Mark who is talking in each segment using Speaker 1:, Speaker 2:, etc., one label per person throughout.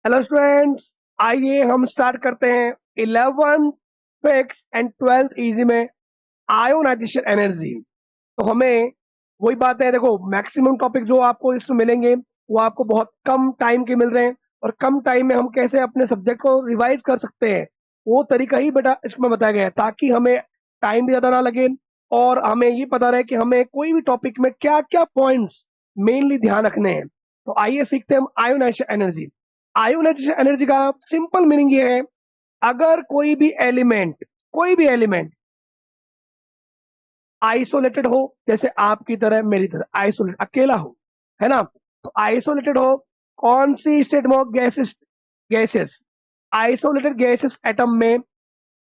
Speaker 1: Hello students, आइए हम start करते हैं 11 फिक्स एंड 12th इजी में आयोनाइजेशन एनर्जी। तो हमें वही बात है, देखो मैक्सिमम टॉपिक जो आपको इसमें मिलेंगे वो आपको बहुत कम टाइम के मिल रहे हैं, और कम टाइम में हम कैसे अपने सब्जेक्ट को रिवाइज कर सकते हैं वो तरीका ही बेटा इसमें बताया गया है, ताकि हमें टाइम भी ज़्यादा ना लगे और हमें ये पता रहे कि हमें कोई भी टॉपिक में क्या क्या पॉइंट्स मेनली ध्यान रखने हैं। तो आइए सीखते हैं हम आयोनाइजेशन एनर्जी। आयोनाइजेशन एनर्जी का सिंपल मीनिंग ये है, अगर कोई भी एलिमेंट आइसोलेटेड हो, जैसे आपकी तरह मेरी तरह आइसोलेट अकेला हो, है ना, तो आइसोलेटेड हो कौन सी स्टेट में हो, गैसेस आइसोलेटेड गैसेस एटम में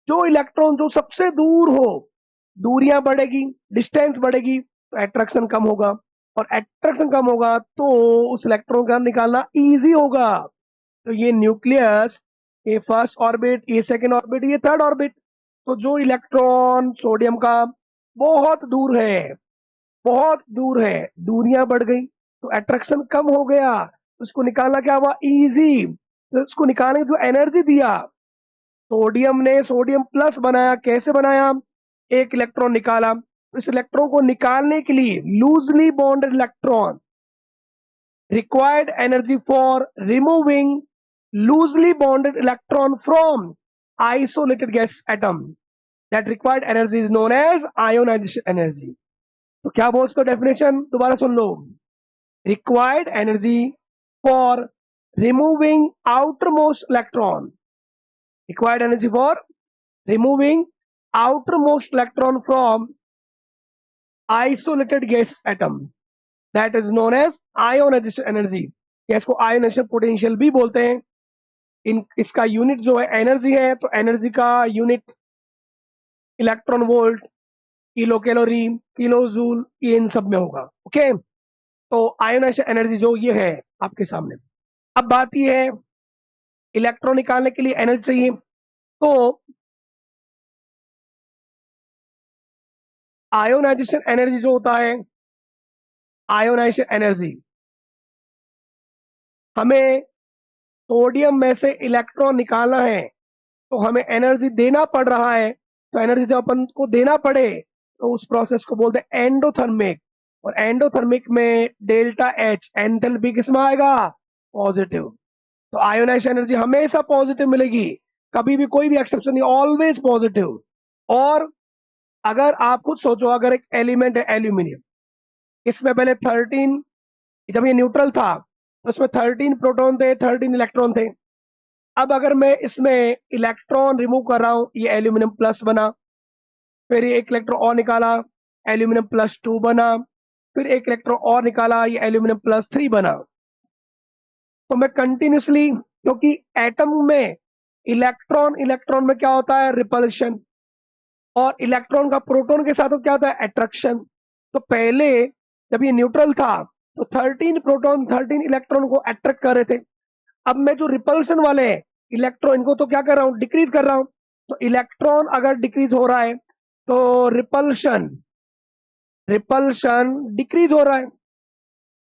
Speaker 1: जो इलेक्ट्रॉन जो सबसे दूर हो, दूरियां बढ़ेगी, डिस्टेंस बढ़ेगी तो अट्रैक्शन कम होगा, और अट्रैक्शन कम होगा तो उस इलेक्ट्रॉन का निकालना इजी होगा। तो ये न्यूक्लियस, ये फर्स्ट ऑर्बिट, ये सेकंड ऑर्बिट, ये थर्ड ऑर्बिट, तो जो इलेक्ट्रॉन सोडियम का बहुत दूर है, बहुत दूर है, दूरियां बढ़ गई तो अट्रैक्शन कम हो गया, तो उसको निकालना क्या हुआ, इजी। तो उसको निकालने की जो एनर्जी दिया, सोडियम ने सोडियम प्लस बनाया, कैसे बनाया, एक इलेक्ट्रॉन निकाला, तो इस इलेक्ट्रॉन को निकालने के लिए loosely bonded electron required energy for removing loosely bonded electron from isolated gas atom. That required energy is known as ionization energy. तो क्या बोल उसका डेफिनेशन दोबारा सुन लो। Required energy for removing outermost electron, required energy for removing outermost electron from isolated gas atom, that is known as ionization energy। Gas को ionization potential भी बोलते हैं। इन इसका यूनिट जो है एनर्जी है, तो एनर्जी का unit electron volt, kilo calorie, kilo joule, ये इन सब में होगा। ओके, तो आयोनाइजेशन एनर्जी जो ये है आपके सामने। अब बात ये है, इलेक्ट्रॉन निकालने के लिए एनर्जी चाहिए, तो आयोनाइजेशन एनर्जी जो होता है, आयोनाइजेशन एनर्जी हमें सोडियम में से इलेक्ट्रॉन निकालना है तो हमें एनर्जी देना पड़ रहा है, तो एनर्जी जब अपन को देना पड़े तो उस प्रोसेस को बोलते हैं एंडोथर्मिक, और एंडोथर्मिक में डेल्टा एच एंथैल्पी किसमें आएगा, पॉजिटिव। तो आयोनाइजेशन एनर्जी हमेशा पॉजिटिव मिलेगी, कभी भी कोई भी एक्सेप्शन नहीं, ऑलवेज पॉजिटिव। और अगर आप खुद सोचो, अगर एक एलिमेंट है एल्यूमिनियम, इसमें पहले 13, जब ये न्यूट्रल था तो इसमें 13 प्रोटॉन थे, 13 इलेक्ट्रॉन थे। अब अगर मैं इसमें इलेक्ट्रॉन रिमूव कर रहा हूं, ये एल्यूमिनियम प्लस बना, फिर ये एक इलेक्ट्रॉन और निकाला, एल्यूमिनियम प्लस 2 बना, फिर एक इलेक्ट्रॉन और निकाला, ये एल्यूमिनियम प्लस 3 बना। तो मैं कंटिन्यूसली, क्योंकि एटम में इलेक्ट्रॉन इलेक्ट्रॉन में क्या होता है, रिपल्शन, और इलेक्ट्रॉन का प्रोटॉन के साथ तो क्या होता है, अट्रैक्शन। तो पहले जब ये न्यूट्रल था तो 13 प्रोटॉन 13 इलेक्ट्रॉन को अट्रैक्ट कर रहे थे। अब मैं जो रिपल्शन वाले हैं इलेक्ट्रॉन, इनको तो क्या कर रहा हूँ, डिक्रीज कर रहा हूँ। तो इलेक्ट्रॉन अगर डिक्रीज हो रहा है तो रिपल्शन रिपल्शन डिक्रीज हो रहा है।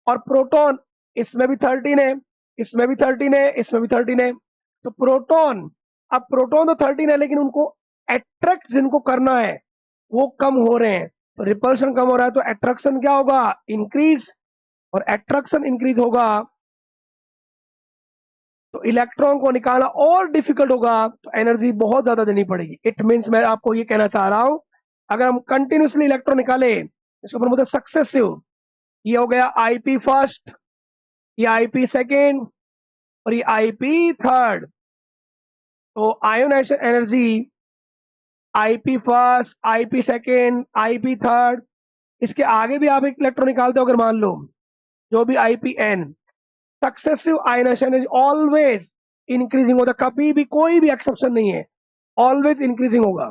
Speaker 1: और प्रोटॉन, इसमें भी 13 है, इसमें भी 13 है, इसमें भी 13 है, तो प्रोटॉन, अब प्रोटॉन तो 13 है लेकिन उनको अट्रैक्ट जिनको करना है वो कम हो रहे हैं, तो रिपल्शन कम हो रहा है तो अट्रैक्शन क्या होगा, इंक्रीज। और अट्रैक्शन इंक्रीज होगा तो इलेक्ट्रॉन को निकालना और डिफिकल्ट होगा, तो एनर्जी बहुत ज्यादा देनी पड़ेगी। इट मीन्स मैं आपको ये कहना चाह रहा हूं, अगर हम कंटिन्यूसली इलेक्ट्रॉन निकाले, इसको अपन बोलते हैं सक्सेसिव, ये हो गया आईपी फर्स्ट, ये आईपी सेकेंड, और ये आईपी थर्ड। तो ionisation energy IP first, IP second, IP third, इसके आगे भी आप एक इलेक्ट्रॉन निकालते हो, अगर मान लो जो भी IP n, successive ionisation is always increasing होता, कभी भी कोई भी एक्सेप्शन नहीं है, ऑलवेज इंक्रीजिंग होगा,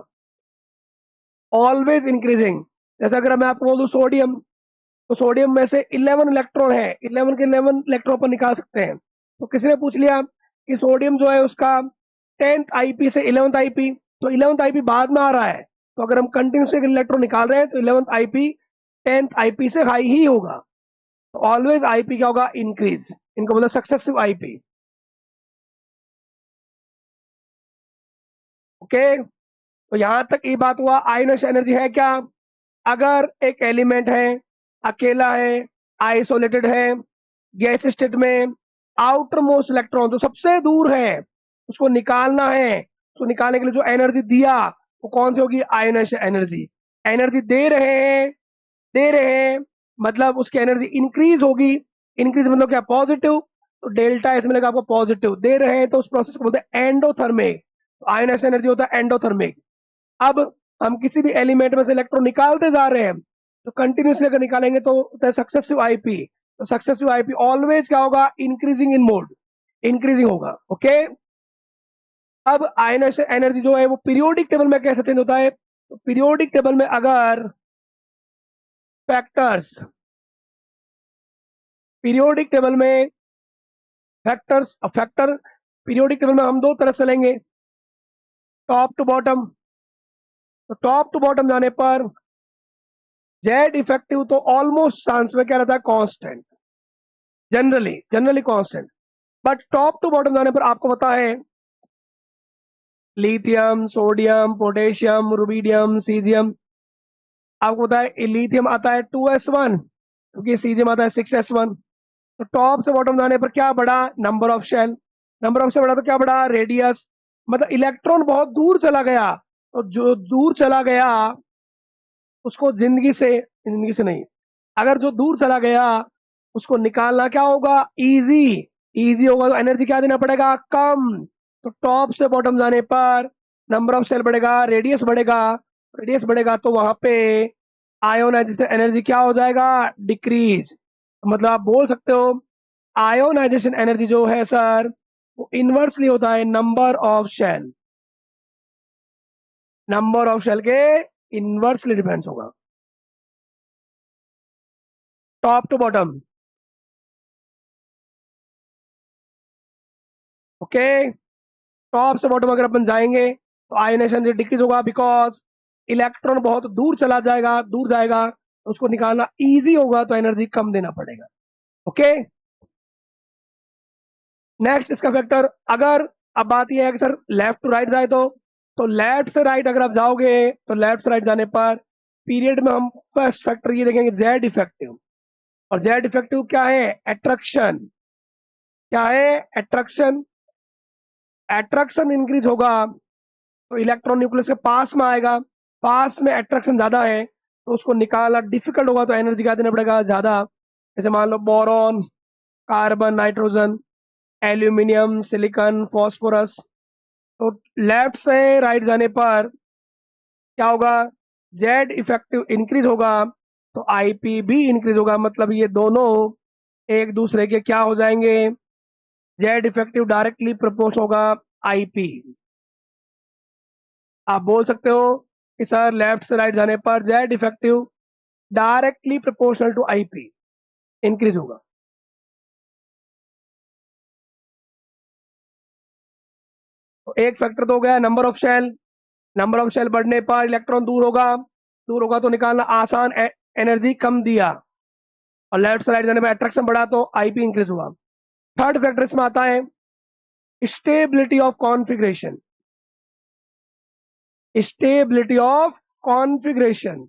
Speaker 1: ऑलवेज इंक्रीजिंग। जैसे अगर मैं आपको बोल दूं सोडियम, तो सोडियम में से 11 इलेक्ट्रॉन है, 11 के 11 इलेक्ट्रॉन पर निकाल सकते हैं। तो किसी ने पूछ लिया कि सोडियम जो है उसका 10th आईपी से 11th आईपी, तो 11th आईपी बाद में आ रहा है, तो अगर हम कंटिन्यूसली इलेक्ट्रॉन निकाल रहे हैं तो 11th आईपी 10th आईपी से हाई ही होगा, तो ऑलवेज आईपी क्या होगा, इंक्रीज, इनको बोला सक्सेसिव आईपी। ओके, तो यहां तक ये बात हुआ आयोनाइजेशन एनर्जी है क्या। अगर एक एलिमेंट है, अकेला है, आइसोलेटेड है, गैस स्टेट में, आउटर मोस्ट इलेक्ट्रॉन जो सबसे दूर है उसको निकालना है, उसको निकालने के लिए जो एनर्जी दिया वो कौन सी होगी, आयोनाइजेशन एनर्जी। एनर्जी दे रहे हैं मतलब उसकी एनर्जी इंक्रीज होगी। इंक्रीज मतलब क्या, पॉजिटिव, तो डेल्टा इसमें लगा आपको पॉजिटिव। दे रहे हैं तो उस प्रोसेस को बोलते हैं एंडोथर्मिक। तो आयोनाइजेशन एनर्जी होता है एंडोथर्मिक। अब हम किसी भी एलिमेंट में से इलेक्ट्रॉन निकालते जा रहे हैं, तो कंटिन्यूसली अगर निकालेंगे तो होता है सक्सेसिव आईपी। तो सक्सेसिव आईपी ऑलवेज क्या होगा, इंक्रीजिंग इन मोड, इंक्रीजिंग होगा। ओके, अब आयोनाइजेशन एनर्जी जो है वो पीरियोडिक टेबल में कैसे चेंज होता है, तो पीरियोडिक टेबल में अगर फैक्टर्स, पीरियोडिक टेबल में फैक्टर्स, फैक्टर पीरियोडिक टेबल में हम दो तरह से लेंगे, टॉप टू बॉटम। तो टॉप टू बॉटम जाने पर जेड इफेक्टिव तो ऑलमोस्ट चांस में क्या रहता है, constant, generally constant. But top to bottom जाने पर आपको पता है lithium, sodium, potassium, rubidium, caesium, आपको पता है लिथियम आता है 2s1 क्योंकि सीजियम आता है 6s1। तो टॉप से बॉटम जाने पर क्या बढ़ा, number of shell. Number of shell बढ़ा तो क्या बढ़ा, रेडियस। मतलब इलेक्ट्रॉन बहुत दूर चला गया, तो जो दूर चला गया उसको जिंदगी से नहीं, अगर जो दूर चला गया उसको निकालना क्या होगा, इजी। इजी होगा तो एनर्जी क्या देना पड़ेगा, कम। तो टॉप से बॉटम जाने पर नंबर ऑफ सेल बढ़ेगा, रेडियस बढ़ेगा तो वहां पे आयोनाइजेशन एनर्जी क्या हो जाएगा, डिक्रीज। मतलब आप बोल सकते हो आयोनाइजेशन एनर्जी जो है सर वो इनवर्सली होता है नंबर ऑफ शेल के इनवर्सली डिपेंड्स होगा, top to bottom. Okay, top से बॉटम अगर अपन जाएंगे तो आयोनाइजेशन डिक्रीज होगा बिकॉज इलेक्ट्रॉन बहुत दूर जाएगा तो उसको निकालना इजी होगा तो एनर्जी कम देना पड़ेगा। ओके, नेक्स्ट इसका फैक्टर, अगर अब बात यह है कि सर लेफ्ट टू राइट जाए तो लेफ्ट से राइट अगर आप जाओगे तो लेफ्ट से राइट जाने पर पीरियड में हम फर्स्ट फैक्टर ये देखेंगे जेड इफेक्टिव। और जेड इफेक्टिव क्या है, अट्रैक्शन। क्या है, अट्रैक्शन। अट्रैक्शन इंक्रीज होगा तो इलेक्ट्रॉन न्यूक्लियस के पास में आएगा, पास में अट्रैक्शन ज्यादा है तो उसको निकालना डिफिकल्ट होगा तो एनर्जी क्या देना पड़ेगा, ज्यादा। जैसे मान लो boron, carbon, nitrogen, aluminium, silicon, phosphorus. तो लेफ्ट से राइट जाने पर क्या होगा, जेड इफेक्टिव इंक्रीज होगा तो आईपी भी इंक्रीज होगा। मतलब ये दोनों एक दूसरे के क्या हो जाएंगे, जेड इफेक्टिव डायरेक्टली प्रोपोर्शनल होगा आईपी। आप बोल सकते हो कि सर लेफ्ट से राइट जाने पर Z effective directly proportional to IP increase होगा। तो एक फैक्टर तो हो गया number of shell. Number of shell बढ़ने पर इलेक्ट्रॉन दूर होगा तो निकालना आसान, एनर्जी कम दिया। और लेफ्ट से राइट जाने पर अट्रैक्शन बढ़ा तो आईपी इंक्रीज हुआ। थर्ड फैक्टर इसमें आता है stability of configuration. Stability of configuration,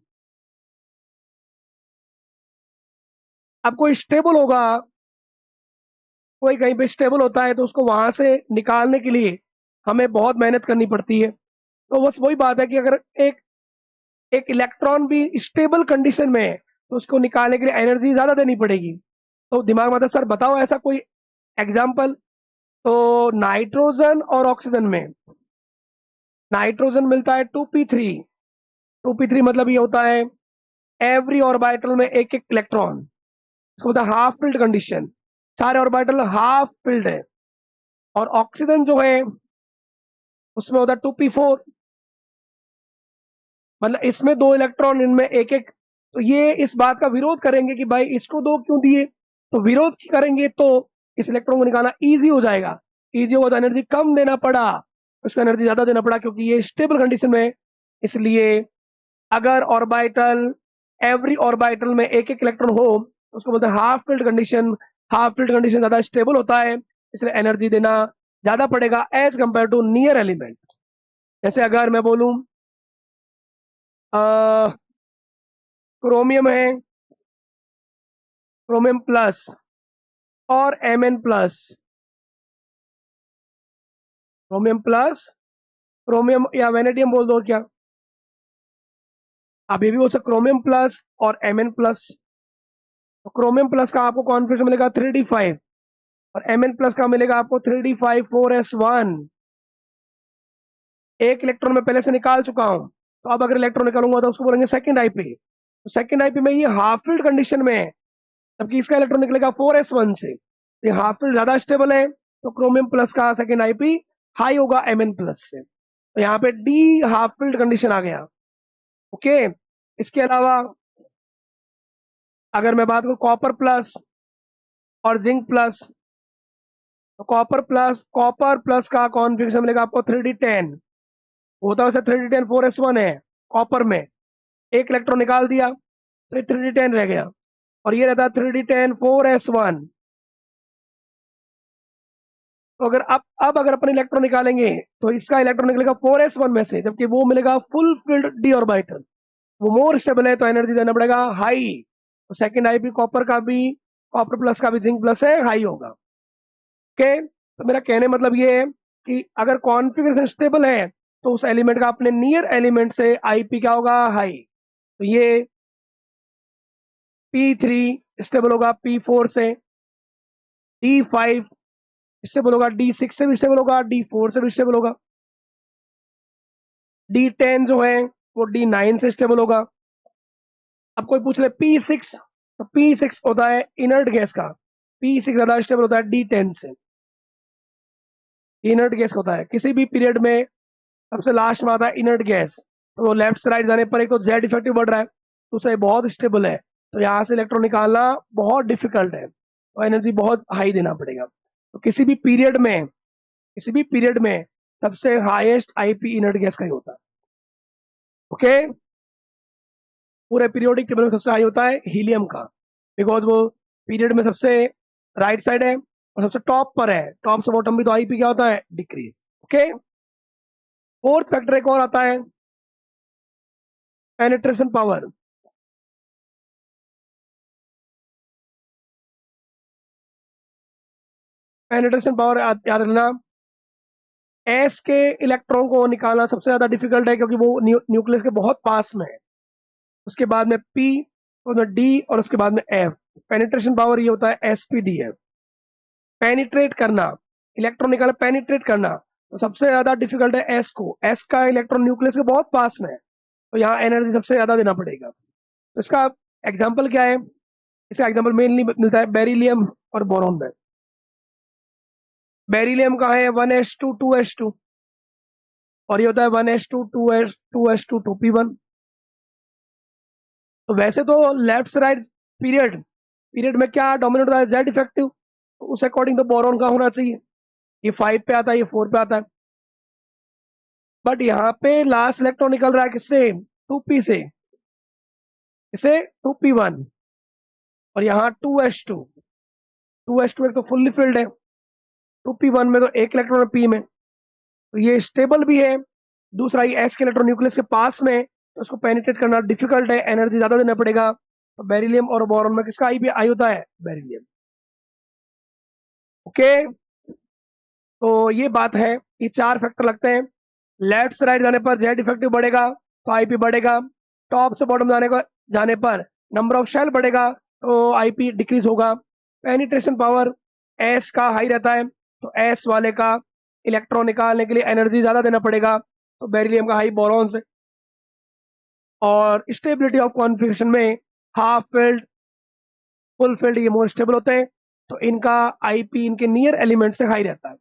Speaker 1: अब कोई स्टेबल होगा, कोई कहीं पे स्टेबल होता है तो उसको वहां से निकालने के लिए हमें बहुत मेहनत करनी पड़ती है। तो बस वही बात है कि अगर एक एक इलेक्ट्रॉन भी स्टेबल कंडीशन में है तो उसको निकालने के लिए एनर्जी ज्यादा देनी पड़ेगी। तो दिमाग में आता है सर बताओ ऐसा कोई एग्जाम्पल। तो नाइट्रोजन और ऑक्सीजन में, नाइट्रोजन मिलता है 2p3। 2p3 मतलब ये होता है एवरी ऑर्बिटल में एक एक इलेक्ट्रॉन, इसको होता है हाफ फिल्ड कंडीशन, सारे ऑर्बिटल हाफ फिल्ड है। और ऑक्सीजन जो है उसमें होता है 2p4, मतलब इसमें दो इलेक्ट्रॉन, इनमें एक एक। तो ये इस बात का विरोध करेंगे कि भाई इसको दो क्यों दिए, तो विरोध करेंगे तो इस इलेक्ट्रॉन को निकालना इजी हो जाएगा। इजी होगा तो एनर्जी कम देना पड़ा, उसको एनर्जी ज्यादा देना पड़ा क्योंकि ये स्टेबल कंडीशन में। इसलिए अगर ऑर्बिटल, एवरी ऑर्बिटल में एक एक इलेक्ट्रॉन हो तो उसको बोलते हैं half field condition. Half field condition ज्यादा स्टेबल होता है इसलिए एनर्जी देना ज्यादा पड़ेगा as compare to near element. जैसे अगर मैं बोलूं क्रोमियम है, क्रोमियम प्लस और Mn+, क्रोमियम प्लस, क्रोमियम या वेनेडियम बोल दो क्या, आप ये भी बोल सकते क्रोमियम प्लस और Mn+। तो क्रोमियम प्लस का आपको कॉन्फिगरेशन मिलेगा 3d5 और Mn+ का मिलेगा आपको 3d5 4s1। एक इलेक्ट्रॉन में पहले से निकाल चुका हूं, तो अब अगर इलेक्ट्रॉन निकालूंगा तो उसको बोलेंगे सेकंड आईपी। तो सेकंड आईपी में ये हाफ फील्ड कंडीशन में है, जबकि इसका इलेक्ट्रॉन निकलेगा 4s1 से। ये हाफ फील्ड ज्यादा स्टेबल है, तो क्रोमियम प्लस का सेकंड आईपी हाई होगा Mn+ से। तो यहाँ पे डी हाफ फील्ड कंडीशन आ गया। ओके, इसके अलावा अगर मैं बात करूं कॉपर प्लस और जिंक प्लस, तो कॉपर प्लस का कॉन्फिगरेशन मिलेगा आपको 3d10। होता वैसे 3d10 4s1 है कॉपर में, एक इलेक्ट्रॉन निकाल दिया तो ये 3d10 रह गया, और ये रहता है 3d10 4s1। तो अगर अब अगर अपन इलेक्ट्रॉन निकालेंगे तो इसका इलेक्ट्रॉन निकलेगा 4s1 में से, जबकि वो मिलेगा फुल फिल्ड डी ऑर्बिटल, वो मोर स्टेबल है, तो एनर्जी देना पड़ेगा हाई। तो सेकंड आईपी कॉपर का भी, कॉपर प्लस का भी जिंक प्लस है, हाई होगा। ओके, तो मेरा कहने मतलब ये है कि अगर कॉन्फ़िगरेशन स्टेबल है तो उस एलिमेंट का अपने नियर एलिमेंट से आईपी क्या होगा, हाई। तो ये P3 स्टेबल होगा P4 से, D5 स्टेबल होगा D6 से भी स्टेबल होगा, D4 से भी स्टेबल होगा, D10 जो है वो D9 से स्टेबल होगा। अब कोई पूछ ले P6, तो P6 होता है इनर्ट गैस का, P6 ज्यादा स्टेबल होता है D10 से। इनर्ट गैस होता है किसी भी पीरियड में, सबसे लास्ट में आता है इनर्ट गैस। तो वो लेफ्ट से राइट जाने पर एक तो जेड इफेक्टिव बढ़ रहा है, दूसरा बहुत स्टेबल है, तो यहाँ से इलेक्ट्रॉन निकालना बहुत डिफिकल्ट है, तो एनर्जी बहुत हाई देना पड़ेगा। तो किसी भी पीरियड में सबसे हाईएस्ट आईपी इनर्ट गैस का ही होता है। ओके, पूरे पीरियोडिक टेबल में सबसे हाई होता है हीलियम का, बिकॉज वो पीरियड में सबसे राइट साइड है और सबसे टॉप पर है, टॉप से बॉटम भी, तो आईपी क्या होता है, डिक्रीज। ओके, फोर्थ फैक्टर एक और आता है पेनिट्रेशन पावर। पेनिट्रेशन पावर याद रखना, एस के इलेक्ट्रॉन को निकालना सबसे ज्यादा डिफिकल्ट है, क्योंकि वो न्यूक्लियस के बहुत पास में है। उसके बाद में पी, और डी, और उसके बाद में एफ। पेनिट्रेशन पावर ये होता है एसपीडीएफ। पेनिट्रेट करना, इलेक्ट्रॉन निकालना, पेनिट्रेट करना, तो सबसे ज्यादा डिफिकल्ट है एस को। एस का इलेक्ट्रॉन न्यूक्लियस के बहुत पास में है, तो यहाँ एनर्जी सबसे ज्यादा देना पड़ेगा। तो इसका एग्जाम्पल क्या है, इसका एग्जाम्पल मेनली मिलता है बेरिलियम और बोरॉन में। बेरिलियम का है 1s2 2s2, और ये होता है 1s2 2s2 2p1। तो वैसे तो लेफ्ट से राइट पीरियड पीरियड में क्या डोमिनेट होता है, जेड इफेक्टिव, तो उस अकॉर्डिंग तो बोरॉन का होना चाहिए, ये 5 पे आता है, ये 4 पे आता है। बट यहाँ पे लास्ट इलेक्ट्रॉन निकल रहा है किससे, 2p से, इसे 2p1, और यहाँ 2s2 एक तो फुल्ली फिल्ड है, 2p1 में तो एक इलेक्ट्रॉन है p में, तो ये स्टेबल भी है। दूसरा, ये एस के इलेक्ट्रॉन न्यूक्लियस के पास में, तो उसको पेनिट्रेट करना डिफिकल्ट है, एनर्जी ज्यादा देना पड़ेगा। तो बेरिलियम और बोरॉन में किसका आई होता है, बेरिलियम। ओके, तो ये बात है, ये चार फैक्टर लगते हैं। लेफ्ट से राइट जाने पर जेड इफेक्टिव बढ़ेगा तो आईपी बढ़ेगा, टॉप से बॉटम जाने पर नंबर ऑफ शेल बढ़ेगा तो आईपी डिक्रीज होगा। पेनिट्रेशन पावर एस का हाई रहता है, तो एस वाले का इलेक्ट्रॉन निकालने के लिए एनर्जी ज्यादा देना पड़ेगा, तो बेरिलियम का हाई बोरॉन से। और स्टेबिलिटी ऑफ कॉन्फ़िगरेशन में हाफ फील्ड, फुल फील्ड, ये मोर स्टेबल होते हैं, तो इनका आईपी इनके नियर एलिमेंट से हाई रहता है।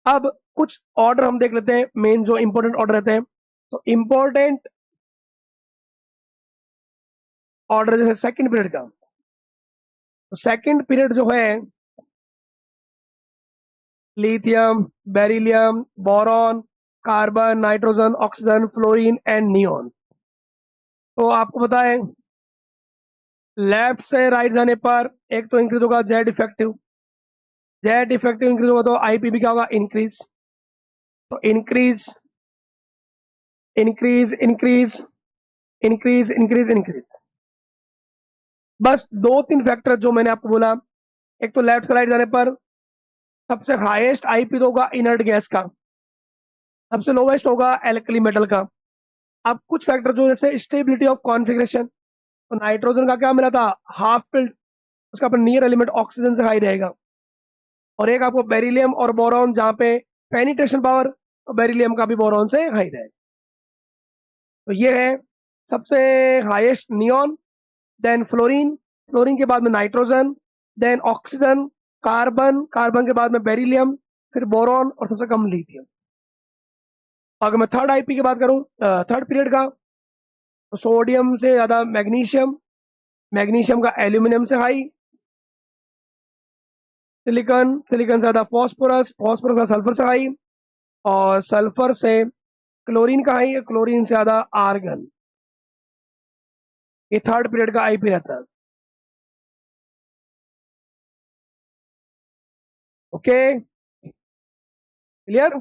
Speaker 1: अब कुछ ऑर्डर हम देख लेते हैं, मेन जो इंपॉर्टेंट ऑर्डर रहते हैं। तो इंपॉर्टेंट ऑर्डर जैसे सेकंड पीरियड का, तो सेकंड पीरियड जो है lithium, beryllium, boron, carbon, nitrogen, oxygen, fluorine and neon. तो आपको पता है लेफ्ट से राइट जाने पर एक तो इंक्रीज होगा Z effective, Z effective increase होगा तो आईपी भी क्या होगा, इंक्रीज। तो increase increase increase increase increase increase. बस 2-3 फैक्टर जो मैंने आपको बोला, एक तो लेफ्ट साइड जाने पर सबसे हाईएस्ट आईपी तो होगा इनर्ट गैस का, सबसे लोवेस्ट होगा एल्कली मेटल का। अब कुछ फैक्टर जो जैसे स्टेबिलिटी ऑफ कॉन्फ़िगरेशन, तो नाइट्रोजन का क्या मिला था, हाफ फिल्ड, उसका पर नियर एलिमेंट ऑक्सीजन से हाई रहेगा। और एक आपको बेरिलियम और बोरॉन जहाँ पे पेनिट्रेशन पावर, तो बेरिलियम का भी बोरॉन से हाई रहेगा। तो ये है सबसे highest neon, then fluorine, fluorine के बाद में nitrogen, then oxygen, carbon, carbon के बाद में बेरिलियम, फिर बोरॉन और सबसे कम लिथियम। अगर मैं थर्ड आईपी की बात करूं, थर्ड पीरियड का, तो सोडियम से ज़्यादा मैग्नीशियम, मैग्नीशियम का एल्यूमिनियम से हाई, सिलिकॉन, सिलिकॉन से ज़्यादा फॉस्फोरस, फॉस्फोरस का सल्फर से हाई, और सल्फर से क्लोरीन का हाई, क्लोरीन से ज़्यादा आर्गन। ये थर्ड पीरियड का आईपी रहता है। Okay, clear.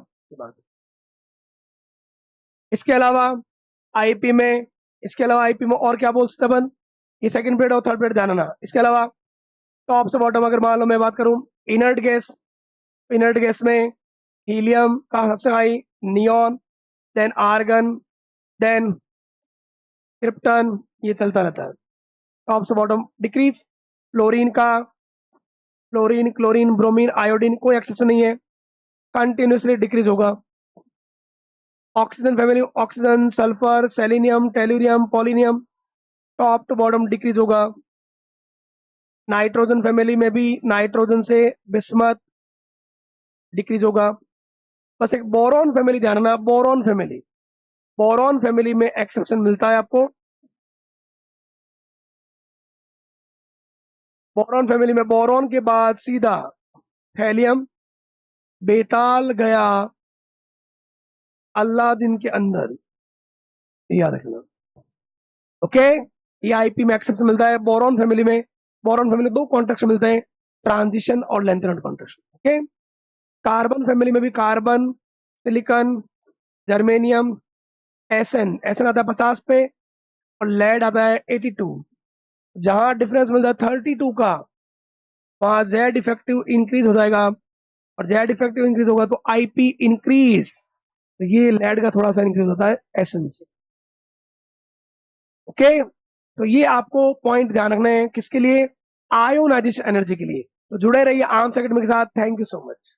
Speaker 1: इसके अलावा आईपी में, इसके अलावा आईपी में और क्या बोल सकते हैं अपन, ये सेकंड पीरियड और थर्ड पीरियड ध्यान रखना। इसके अलावा टॉप से बॉटम अगर मान लो मैं बात करूं, इनर्ट गैस, इनर्ट गैस में हीलियम का सबसे high, neon, then argon, then krypton, ये चलता रहता है टॉप से बॉटम डिक्रीज। फ्लोरीन का, फ्लोरीन, क्लोरीन, ब्रोमीन, आयोडीन कोई एक्सेप्शन नहीं है, कंटिन्यूसली डिक्रीज होगा। Oxygen family, oxygen, sulphur, selenium, tellurium, polonium, top to bottom decrease होगा। नाइट्रोजन फैमिली में भी नाइट्रोजन से बिस्मथ डिक्रीज होगा। बस एक बोरॉन फैमिली ध्यान रखना, बोरॉन फैमिली, बोरॉन फैमिली में एक्सेप्शन मिलता है आपको। बोरॉन फैमिली में बोरॉन के बाद सीधा थैलियम, बेताल गया अल्लादीन के अंदर, याद रखना। ओके, ये आईपी में एक्सेप्शन मिलता है बोरॉन फैमिली में। बोरॉन फैमिली दो कॉन्ट्रैक्ट मिलते हैं, ट्रांजिशन और lanthanoid contract. Okay, carbon family में भी carbon, silicon, germanium, SN, SN आता है 50 पे, और लेड आता है 82। जहां डिफरेंस मिलता है 32 का, वहां जेड इफेक्टिव इंक्रीज हो जाएगा, और जेड इफेक्टिव इंक्रीज होगा तो आईपी इंक्रीज। तो ये लेड का थोड़ा सा इंक्रीज होता है एसएन से। ओके, तो ये आपको पॉइंट ध्यान रखना है किसके लिए, आयोनाइजेशन एनर्जी के लिए। तो जुड़े रहिए आर्म्स एकेडमी के साथ। Thank you so much.